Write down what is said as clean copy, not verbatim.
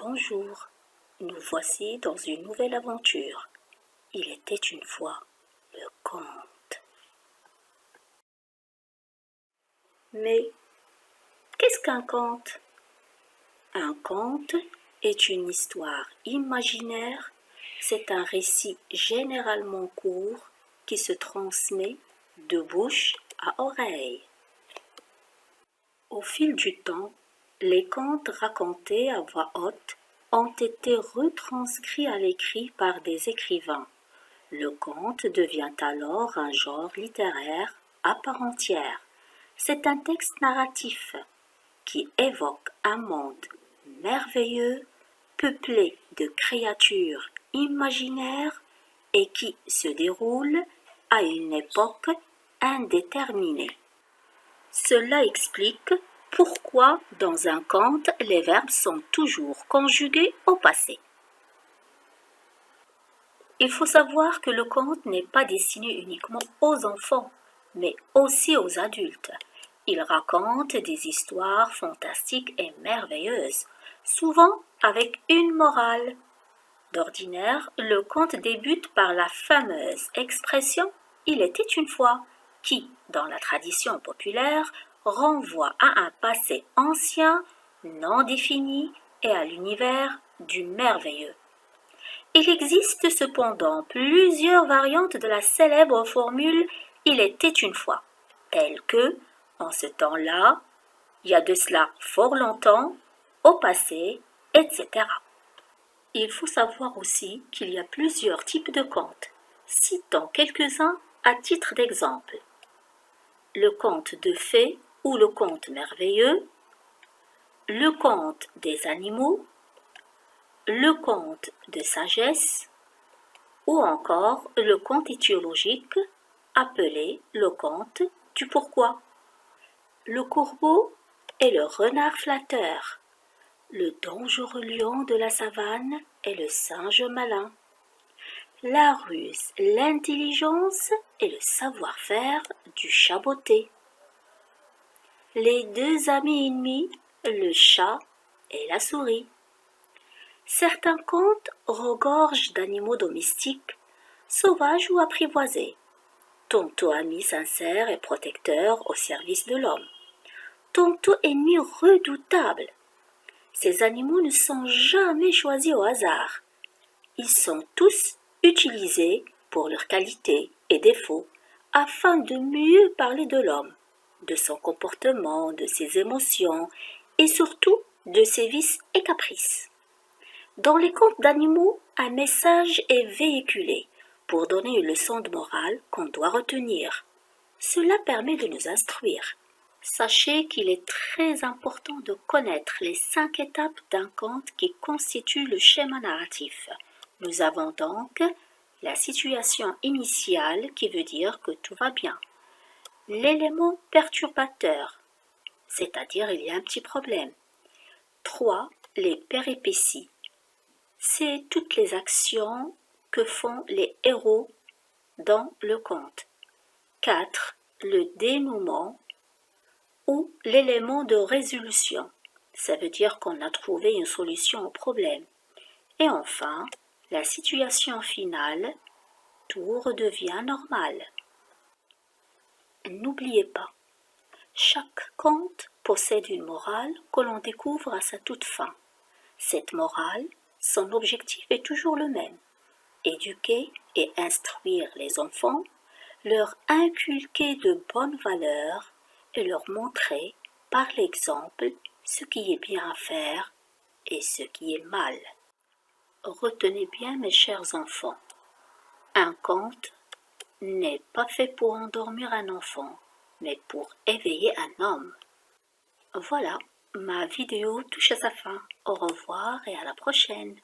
Bonjour, nous voici dans une nouvelle aventure. Il était une fois le conte. Mais qu'est-ce qu'un conte? Un conte est une histoire imaginaire, c'est un récit généralement court qui se transmet de bouche à oreille. Au fil du temps, les contes racontés à voix haute ont été retranscrits à l'écrit par des écrivains. Le conte devient alors un genre littéraire à part entière. C'est un texte narratif qui évoque un monde merveilleux, peuplé de créatures imaginaires et qui se déroule à une époque indéterminée. Cela explique pourquoi dans un conte les verbes sont toujours conjugués au passé. Il faut savoir que le conte n'est pas destiné uniquement aux enfants, mais aussi aux adultes. Il raconte des histoires fantastiques et merveilleuses, souvent avec une morale. D'ordinaire, le conte débute par la fameuse expression « il était une fois » qui, dans la tradition populaire, renvoie à un passé ancien, non défini et à l'univers du merveilleux. Il existe cependant plusieurs variantes de la célèbre formule « il était une fois », telles que « en ce temps-là »,« il y a de cela fort longtemps »,« au passé », etc. Il faut savoir aussi qu'il y a plusieurs types de contes. Citons quelques-uns à titre d'exemple. Le conte de fées ou le conte merveilleux, le conte des animaux, le conte de sagesse ou encore le conte étiologique appelé le conte du pourquoi. Le corbeau et le renard flatteur, le dangereux lion de la savane et le singe malin, la ruse, l'intelligence et le savoir-faire du chat botté, les deux amis ennemis, le chat et la souris. Certains contes regorgent d'animaux domestiques, sauvages ou apprivoisés, tantôt amis sincères et protecteurs au service de l'homme, tantôt ennemis redoutables. Ces animaux ne sont jamais choisis au hasard. Ils sont tous utilisés pour leurs qualités et défauts afin de mieux parler de l'homme, de son comportement, de ses émotions et surtout de ses vices et caprices. Dans les contes d'animaux, un message est véhiculé pour donner une leçon de morale qu'on doit retenir. Cela permet de nous instruire. Sachez qu'il est très important de connaître les 5 étapes d'un conte qui constituent le schéma narratif. Nous avons donc la situation initiale qui veut dire que tout va bien. L'élément perturbateur, c'est-à-dire il y a un petit problème. 3. Les péripéties. C'est toutes les actions que font les héros dans le conte. 4. Le dénouement ou l'élément de résolution. Ça veut dire qu'on a trouvé une solution au problème. Et enfin, la situation finale, tout redevient normal. N'oubliez pas, chaque conte possède une morale que l'on découvre à sa toute fin. Cette morale, son objectif est toujours le même, éduquer et instruire les enfants, leur inculquer de bonnes valeurs et leur montrer par l'exemple ce qui est bien à faire et ce qui est mal. Retenez bien mes chers enfants, un conte n'est pas fait pour endormir un enfant, mais pour éveiller un homme. Voilà, ma vidéo touche à sa fin. Au revoir et à la prochaine.